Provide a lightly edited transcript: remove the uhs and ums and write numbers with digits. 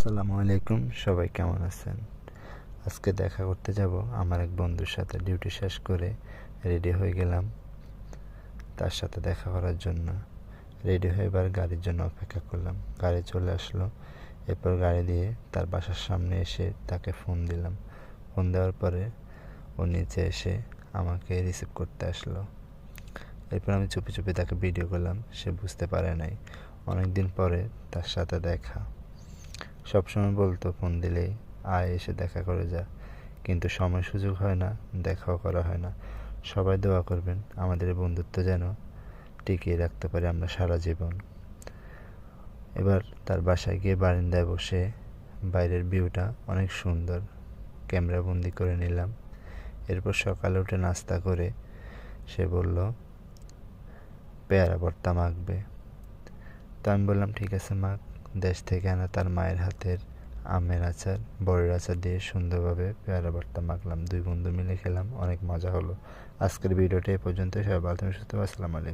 আসসালামু আলাইকুম, সবাই কেমন আছেন? আজকে দেখা করতে যাব আমার এক বন্ধুর সাথে। ডিউটি শেষ করে রেডি হয়ে গেলাম তার সাথে দেখা করার জন্য। রেডি হয়ে এবার গাড়ির জন্য অপেক্ষা করলাম। গাড়ি চলে আসলো। এরপর গাড়ি দিয়ে তার বাসার সামনে এসে তাকে ফোন দিলাম। ফোন দেওয়ার পরে ও নিচে এসে আমাকে রিসিভ করতে আসলো। এরপর আমি চুপি চুপি তাকে ভিডিও করলাম। সে বুঝতে পারে নাই অনেক দিন পরে তার সাথে দেখা। সবসময় বলতো ফোন দিলেই আয়, এসে দেখা করে যা, কিন্তু সময় সুযোগ হয় না, দেখাও করা হয় না। সবাই দোয়া করবেন আমাদের এই বন্ধুত্ব যেন টিকিয়ে রাখতে পারি আমরা সারা জীবন। এবার তার বাসায় গিয়ে বারান্দায় বসে বাইরের ভিউটা অনেক সুন্দর ক্যামেরা বন্দি করে নিলাম। এরপর সকালে উঠে নাস্তা করে সে বলল পেয়ারা ভর্তা মাখবে। তো আমি বললাম ঠিক আছে মাখ। দেশ থেকে আনা তার মায়ের হাতের আমের আচার, বড়ের আচার দিয়ে সুন্দরভাবে পেয়ারা ভর্তা মাখলাম। দুই বন্ধু মিলে খেলাম, অনেক মজা হলো। আজকের ভিডিওটা এ পর্যন্ত। সবাই ভালো থাকবেন, সুস্থ থাকবেন। আসসালামু আলাইকুম।